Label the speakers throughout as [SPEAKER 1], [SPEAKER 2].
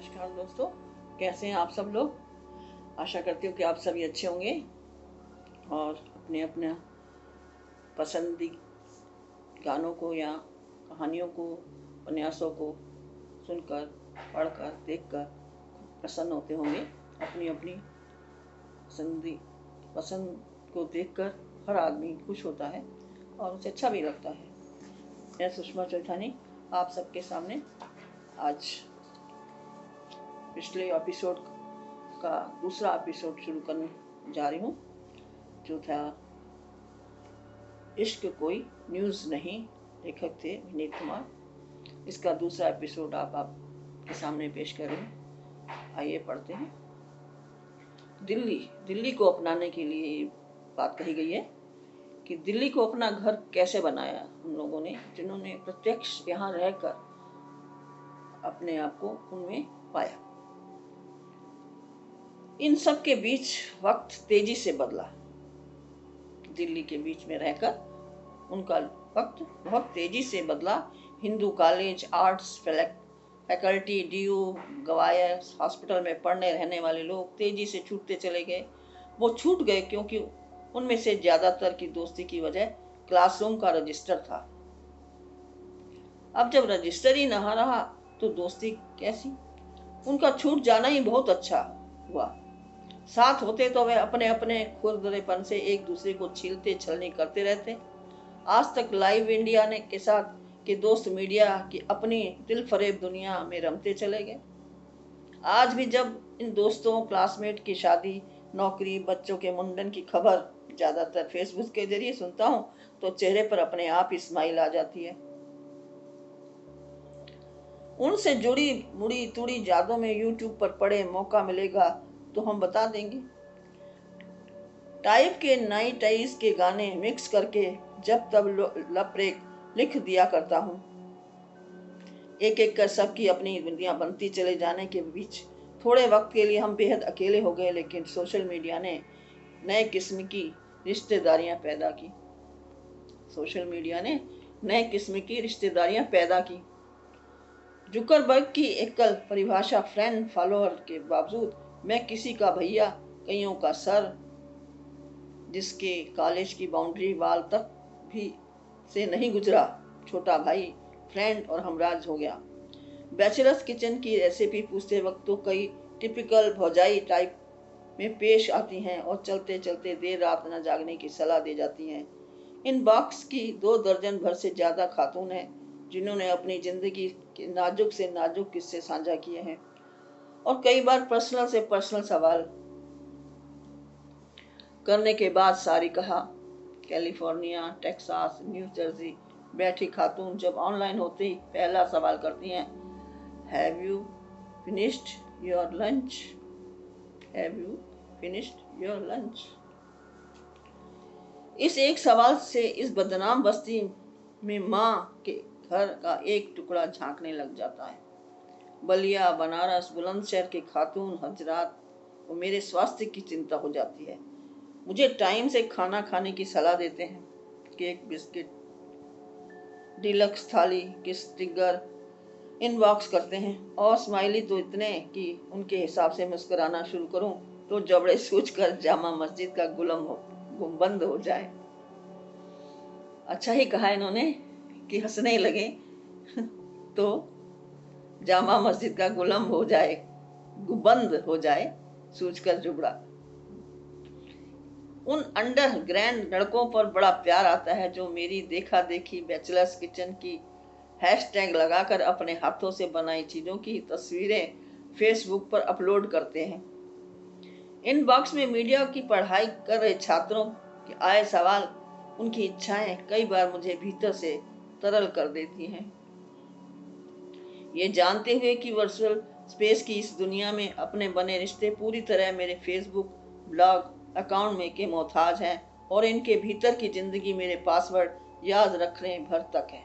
[SPEAKER 1] नमस्कार दोस्तों, कैसे हैं आप सब लोग। आशा करती हूँ कि आप सभी अच्छे होंगे और अपने अपने पसंदी गानों को या कहानियों को, उपन्यासों को सुनकर, पढ़कर, देखकर प्रसन्न होते होंगे। अपनी अपनी पसंद को देखकर हर आदमी खुश होता है और उसे अच्छा भी लगता है। मैं सुषमा चैतानी आप सबके सामने आज पिछले एपिसोड का दूसरा एपिसोड शुरू करने जा रही हूँ, जो था इश्क कोई न्यूज़ नहीं। लेखक थे विनीत कुमार। इसका दूसरा एपिसोड आपके सामने पेश कर रही हूँ। आइए पढ़ते हैं। दिल्ली को अपनाने के लिए बात कही गई है कि दिल्ली को अपना घर कैसे बनाया उन लोगों ने, जिन्होंने प्रत्यक्ष यहाँ रहकर अपने आप को उनमें पाया। इन सब के बीच वक्त तेजी से बदला। दिल्ली के बीच में रहकर उनका वक्त बहुत तेजी से बदला। Hindu college, arts faculty, DU, Gwyer's hospital में पढ़ने रहने वाले लोग तेजी से छूटते चले गए। वो छूट गए क्योंकि उनमें से ज्यादातर की दोस्ती की वजह क्लासरूम का रजिस्टर था। अब जब रजिस्टर ही न रहा तो दोस्ती कैसी। उनका छूट जाना ही बहुत अच्छा हुआ। साथ होते तो वे अपने अपने खुरदरेपन से एक दूसरे को छीलते छलनी करते रहते। आज तक लाइव इंडिया ने के साथ के दोस्त मीडिया की अपनी दिल फरेब दुनिया में रमते चले गए। आज भी जब इन दोस्तों, क्लासमेट की शादी, नौकरी, बच्चों के मुंडन की खबर ज्यादातर फेसबुक के जरिए सुनता हूँ तो चेहरे पर अपने आप ही स्माइल आ जाती है। उनसे जुड़ी मुड़ी तुड़ी यादों में यूट्यूब पर पड़े मौका मिलेगा तो हम बता देंगे। टाइप के नई टाइज के गाने मिक्स करके जब तब लपरेक लिख दिया करता हूँ। एक एक कर सबकी अपनी दुनिया बनती चले जाने के बीच थोड़े वक्त के लिए हम बेहद अकेले हो गए। लेकिन सोशल मीडिया ने नए किस्म की रिश्तेदारियां पैदा की। सोशल मीडिया ने नए किस्म की रिश्तेदारियां पैदा की। जुकरबर्ग की एकल परिभाषा फ्रेंड फॉलोअर के बावजूद मैं किसी का भैया, कईयों का सर, जिसके कॉलेज की बाउंड्री वाल तक भी से नहीं गुजरा, छोटा भाई, फ्रेंड और हमराज हो गया। बैचलर्स किचन की रेसिपी पूछते वक्त तो कई टिपिकल भौजाई टाइप में पेश आती हैं और चलते चलते देर रात न जागने की सलाह दे जाती हैं। इन बॉक्स की 2 दर्जन भर से ज्यादा खातून हैं जिन्होंने अपनी जिंदगी के नाजुक से नाजुक किस्से साझा किए हैं और कई बार पर्सनल से पर्सनल सवाल करने के बाद सारी कहा। कैलिफोर्निया, टेक्सास, न्यू जर्सी बैठी खातून जब ऑनलाइन होते ही पहला सवाल करती हैं, have you finished your lunch? Have you finished your lunch? इस एक सवाल से इस बदनाम बस्ती में माँ के घर का एक टुकड़ा झांकने लग जाता है। बलिया, बनारस, बुलंदशहर के खातून हजरात को मेरे स्वास्थ्य की चिंता हो जाती है। मुझे टाइम से खाना खाने की सलाह देते हैं। केक, बिस्किट, डिलक्स थाली, स्टिकर इनबॉक्स करते हैं और स्माइली तो इतने कि उनके हिसाब से मुस्कुराना शुरू करूं तो जबड़े सूझकर जामा मस्जिद का गुंबद हो जाए। अच्छा ही कहा इन्होंने कि हंसने लगे तो जामा मस्जिद का गुंबद हो जाए, सूझकर जुबड़ा। उन अंडर ग्रैंड लड़कों पर बड़ा प्यार आता है जो मेरी देखा देखी बैचलर्स किचन की हैशटैग लगाकर अपने हाथों से बनाई चीजों की तस्वीरें फेसबुक पर अपलोड करते हैं। इनबॉक्स में मीडिया की पढ़ाई कर रहे छात्रों के आए सवाल, उनकी इच्छाएं कई बार मुझे भीतर से तरल कर देती हैं। ये जानते हुए कि वर्चुअल स्पेस की इस दुनिया में अपने बने रिश्ते पूरी तरह मेरे फेसबुक ब्लॉग अकाउंट में के मोहताज हैं और इनके भीतर की जिंदगी मेरे पासवर्ड याद रखने भर तक है।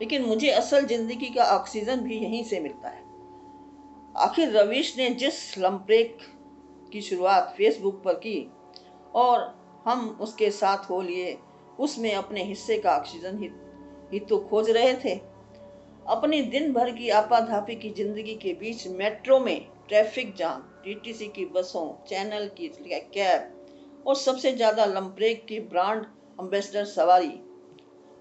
[SPEAKER 1] लेकिन मुझे असल जिंदगी का ऑक्सीजन भी यहीं से मिलता है। आखिर रवीश ने जिस लंपरेक की शुरुआत फेसबुक पर की और हम उसके साथ हो लिए, उसमें अपने हिस्से का ऑक्सीजन ही तो खोज रहे थे। अपनी दिन भर की आपाधापी की जिंदगी के बीच मेट्रो में ट्रैफिक जाम, टीटीसी की बसों, चैनल की कैब और सबसे ज्यादा लंपरेक की ब्रांड एम्बेसडर सवारी,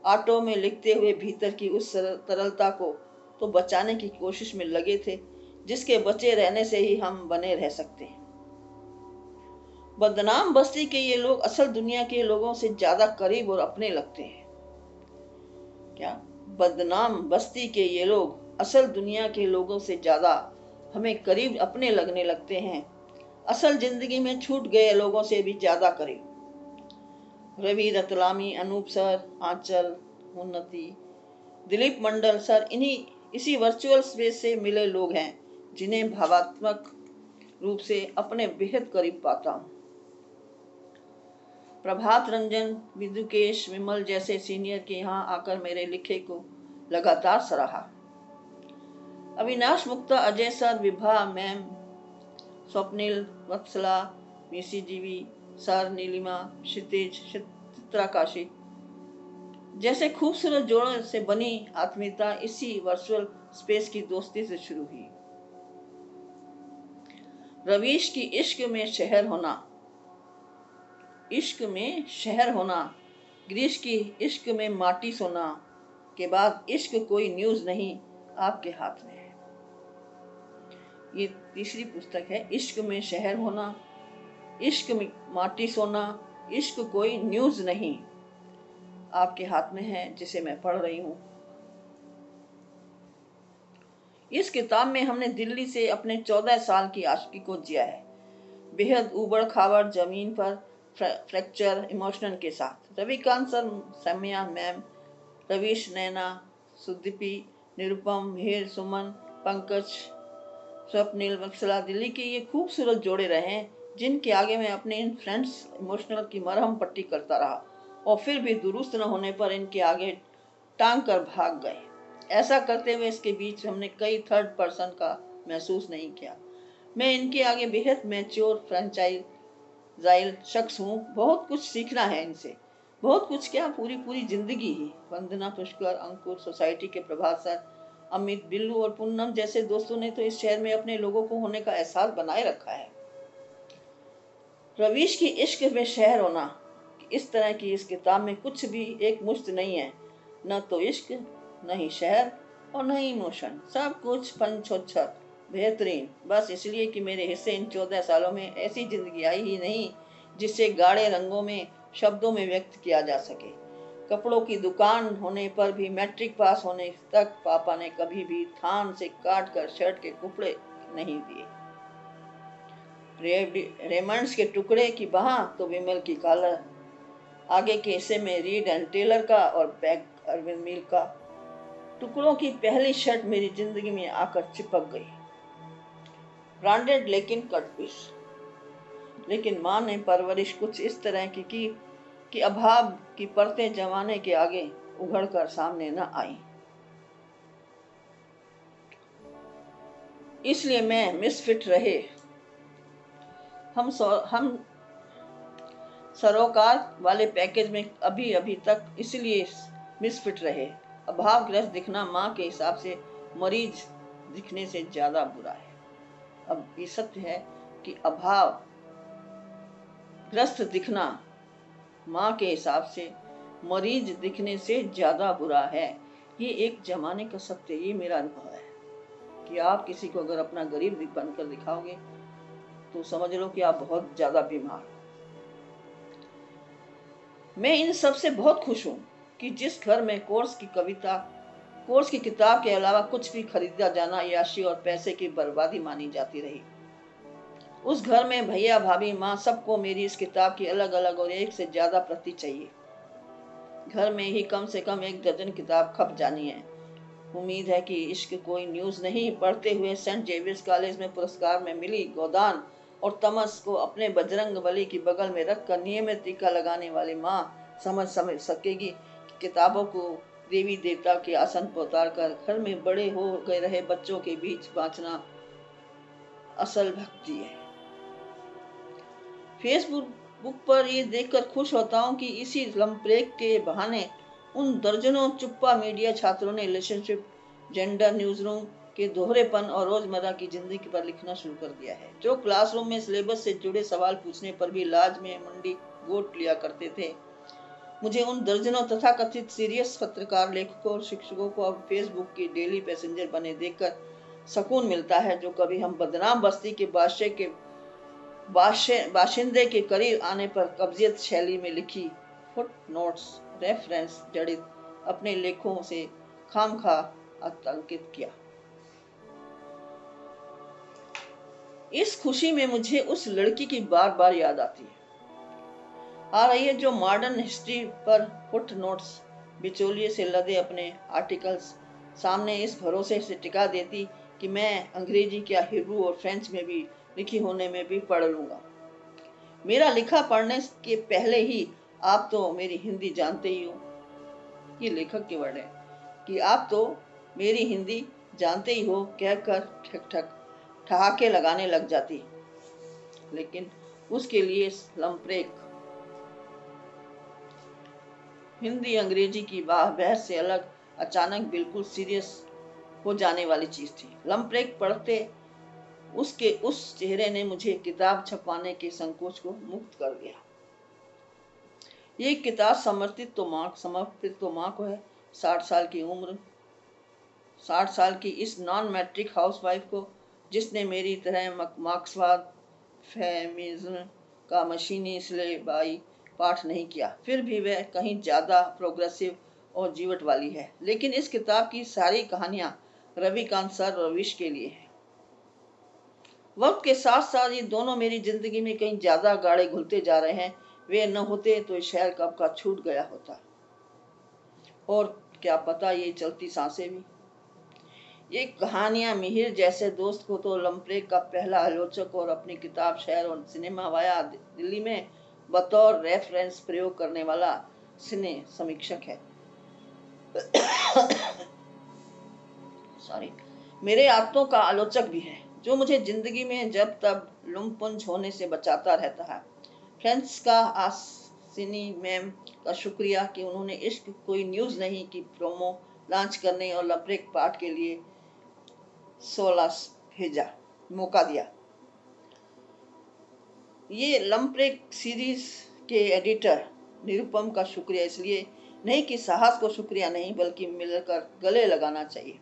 [SPEAKER 1] ऑटो में लिखते हुए भीतर की उस तरलता को तो बचाने की कोशिश में लगे थे जिसके बचे रहने से ही हम बने रह सकते हैं। बदनाम बस्ती के ये लोग असल दुनिया के लोगों से ज्यादा करीब और अपने लगते हैं। क्या? बदनाम बस्ती के ये लोग असल दुनिया के लोगों से ज्यादा हमें करीब अपने लगने लगते हैं, असल जिंदगी में छूट गए लोगों से भी ज्यादा करीब। रवि रतलामी, अनूप सर, आंचल, उन्नति, दिलीप मंडल सर इसी वर्चुअल स्पेस से मिले लोग हैं जिन्हें भावात्मक रूप से अपने बेहद करीब पाता हूं। प्रभात रंजन, विदुकेश, विमल जैसे सीनियर के यहाँ आकर मेरे लिखे को लगातार सराहा। अविनाश मुक्ता, अजय सर, विभा मैम, स्वप्निल, वत्सला, मीसी जीवी सर, नीलिमा, क्षितिज, चित्राकाशी जैसे खूबसूरत जोड़ों से बनी आत्मीयता इसी वर्चुअल स्पेस की दोस्ती से शुरू हुई। रवीश की इश्क में शहर होना, ग्रीश की इश्क में माटी सोना के बाद इश्क कोई न्यूज नहीं आपके हाथ में है। ये तीसरी पुस्तक है, इश्क में शहर होना, इश्क में माटी सोना, इश्क कोई न्यूज नहीं आपके हाथ में है, जिसे मैं पढ़ रही हूँ। इस किताब में हमने दिल्ली से अपने 14 साल की आशिकी को जिया है, बेहद उबड़ खाबड़ जमीन पर फ्रैक्चर इमोशनल के साथ। रविकांत सर, सम्या मैम, रवीश, नैना, सुदीपी, निरुपम, मिहिर, सुमन, पंकज, स्वप्निल, वत्सला दिल्ली के ये खूबसूरत जोड़े रहे हैं जिनके आगे मैं अपने इन फ्रेंड्स इमोशनल की मरहम पट्टी करता रहा और फिर भी दुरुस्त न होने पर इनके आगे टांग कर भाग गए। ऐसा करते हुए इसके बीच हमने कई थर्ड पर्सन का महसूस नहीं किया। मैं इनके आगे बेहद मैच्योर फ्रेंचाइजाइल शख्स हूँ। बहुत कुछ सीखना है इनसे, बहुत कुछ क्या, पूरी जिंदगी ही। वंदना, पुष्कर, अंकुर, सोसाइटी के प्रभात सर, अमित, बिल्लू और पूनम जैसे दोस्तों ने तो इस शहर में अपने लोगों को होने का एहसास बनाए रखा है। रवीश की इश्क में शहर होना, इस तरह की इस किताब में कुछ भी एक मुश्त नहीं है, न तो इश्क, न ही शहर और न ही इमोशन। सब कुछ पंचोच्छर बेहतरीन, बस इसलिए कि मेरे हिस्से इन 14 सालों में ऐसी जिंदगी आई ही नहीं जिससे गाढ़े रंगों में, शब्दों में व्यक्त किया जा सके। कपड़ों की दुकान होने पर भी मैट्रिक पास होने तक पापा ने कभी भी थान से काट कर शर्ट के कपड़े नहीं दिए। रेमंड्स के टुकड़े की बाह तो विमल की कॉलर, आगे के हिस्से में रीड एंड टेलर का और बैक अरविंद मिल का। टुकड़ों की पहली शर्ट मेरी जिंदगी में आकर चिपक गई, ब्रांडेड लेकिन कट पीस। लेकिन माँ ने परवरिश कुछ इस तरह की कि अभाव की परतें जमाने के आगे उघड़ कर सामने न आई। इसलिए मैं मिसफिट रहे, हम सरोकार वाले पैकेज में अभी तक इसलिए मिसफिट रहे। अभावग्रस्त दिखना माँ के हिसाब से मरीज दिखने से ज्यादा बुरा है। अब ये सत्य है कि अभावग्रस्त दिखना माँ के हिसाब से मरीज दिखने से ज्यादा बुरा है। ये एक जमाने का सत्य, ये मेरा अनुभव है कि आप किसी को अगर अपना गरीब बनकर दिखाओगे तो समझ लो कि आप बहुत ज्यादा बीमार हो। मैं इन सब से बहुत खुश हूँ कि जिस घर में कोर्स की किताब के अलावा कुछ भी खरीदा जाना याशी और पैसे की बर्बादी मानी जाती रही, उस घर में भैया, भाभी, माँ सबको मेरी इस किताब की अलग अलग और एक से ज्यादा प्रति चाहिए। घर में ही कम से कम 1 दर्जन किताब खप जानी है। उम्मीद है कि इश्क कोई न्यूज नहीं पढ़ते हुए सेंट जेवियर्स कॉलेज में पुरस्कार में मिली गोदान और तमस को अपने बजरंग बली की बगल में रखकर नियमित टीका लगाने वाली माँ समझ सकेगी कि किताबों को देवी देवता के आसन पर उतार कर घर में बड़े हो गए रहे बच्चों के बीच बांटना असल भक्ति है। फेसबुक पर ये देखकर खुश होता हूँ कि इसी लंपरेक के बहाने उन दर्जनों चुप्पा मीडिया छात्रों ने रिलेशनशिप जेंडर न्यूज़रूम के दोहरेपन और रोजमर्रा की जिंदगी पर लिखना शुरू कर दिया है। जो क्लासरूम में सिलेबस से जुड़े सवाल पूछने पर भी लाज में मंडी गोट लिया करते थे, मुझे उन दर्जनों तथाकथित सीरियस पत्रकार, लेखकों और शिक्षकों को अब फेसबुक की डेली पैसेंजर बने देखकर सुकून मिलता है, जो कभी हम बदनाम बस्ती के बाशिंदे के करीब आने पर कब्जियत शैली में लिखी फुट नोट्स रेफरेंस जड़ित अपने लेखों से खामखा आतंकित किया। इस खुशी में मुझे उस लड़की की बार बार याद आ रही है जो मॉडर्न हिस्ट्री पर फुट नोट्स बिचौलिए से लदे अपने आर्टिकल्स सामने इस भरोसे से टिका देती कि मैं अंग्रेजी क्या हिब्रू और फ्रेंच में भी लिखी होने में भी पढ़ लूंगा। मेरा लिखा पढ़ने के पहले ही आप तो मेरी हिंदी जानते ही हो, ये लेखक के वर्ड है, कि आप तो मेरी हिंदी जानते ही हो कहकर ठक ठक ठहाके लगाने लग जाती। लेकिन उसके लिए लंप्रेक हिंदी अंग्रेजी की बहस से अलग अचानक बिल्कुल सीरियस हो जाने वाली चीज थी। लंप्रेक पढ़ते उसके उस चेहरे ने मुझे किताब छपवाने के संकोच को मुक्त कर दिया। ये किताब समर्पित तो माँ को है। 60 साल की उम्र, 60 साल की इस नॉन मैट्रिक हाउसवाइफ को, जिसने मेरी तरह मार्क्सवाद फेमिनिज्म का मशीनी सिलेबाई पाठ नहीं किया, फिर भी वह कहीं ज्यादा प्रोग्रेसिव और जीवट वाली है। लेकिन इस किताब की सारी कहानियां रविकांत सर और विश के लिए है। वक्त के साथ साथ ये दोनों मेरी जिंदगी में कहीं ज्यादा गाढ़े घुलते जा रहे हैं। वे न होते तो शहर कब का छूट गया होता, और क्या पता ये चलती सांसें भी। ये कहानियां मिहिर जैसे दोस्त को तो लंप्रेक का पहला आलोचक और अपनी किताब शहर और सिनेमा वाया दिल्ली में बतौर रेफरेंस प्रयोग करने वाला सिने समीक्षक है सॉरी, मेरे आत्तों का आलोचक भी है, जो मुझे जिंदगी में जब तब लुमपुंज होने से बचाता रहता है। फ्रेंड्स का आसिनी मैम का शुक्रिया कि उन्होंने इश्क कोई न्यूज़ नहीं की प्रोमो लॉन्च करने और लंप्रेक पाठ के लिए 16 भेजा मौका दिया। ये लंप्रेक सीरीज के एडिटर निरुपम का शुक्रिया इसलिए नहीं कि साहस को शुक्रिया नहीं, बल्कि मिलकर गले लगाना चाहिए।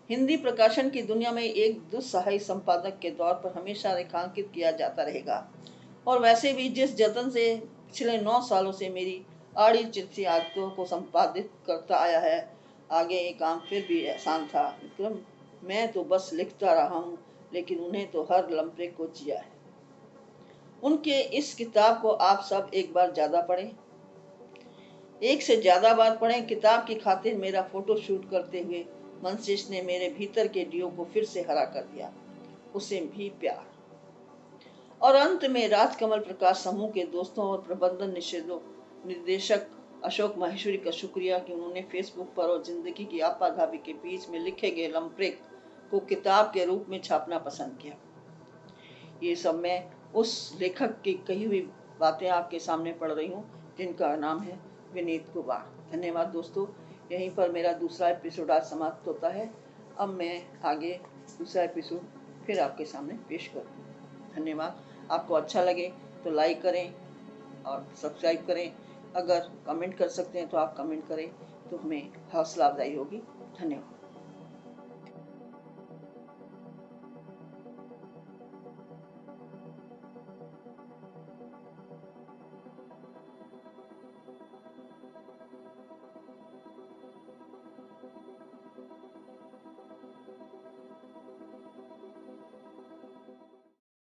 [SPEAKER 1] हिंदी प्रकाशन की दुनिया में एक दुस्सहाय संपादक के तौर पर हमेशा रेखांकित किया जाता रहेगा। और वैसे भी जिस जतन से पिछले 9 सालों से मेरी आड़ी चिट्ठी आदतों को संपादित करता आया है, आगे ये काम फिर भी आसान था। विक्रम, मैं तो बस लिखता रहा हूँ, लेकिन उन्हें तो हर लम्हे को जिया है। उनके इस किताब को आप सब एक बार ज्यादा पढ़ें, एक से ज्यादा बार पढ़ें। किताब की खातिर मेरा फोटो शूट करते हुए मंशिश ने मेरे भीतर के डियो को फिर से हरा कर दिया, उसे भी प्यार। और अंत में राजकमल प्रकाश समूह के दोस्तों और प्रबंधन निर्देशक अशोक माहेश्वरी का शुक्रिया कि उन्होंने फेसबुक पर और जिंदगी की आपाधापी के बीच में लिखे गए लंप्रेक को किताब के रूप में छापना पसंद किया। ये सब मैं उस लेखक की कही हुई बातें आपके सामने पढ़ रही हूँ, जिनका नाम है विनीत कुमार। धन्यवाद दोस्तों। यहीं पर मेरा दूसरा एपिसोड आज समाप्त होता है। अब मैं आगे दूसरा एपिसोड फिर आपके सामने पेश करूँ। धन्यवाद। आपको अच्छा लगे तो लाइक करें और सब्सक्राइब करें। अगर कमेंट कर सकते हैं तो आप कमेंट करें, तो हमें हौसला अफजाई होगी। धन्यवाद।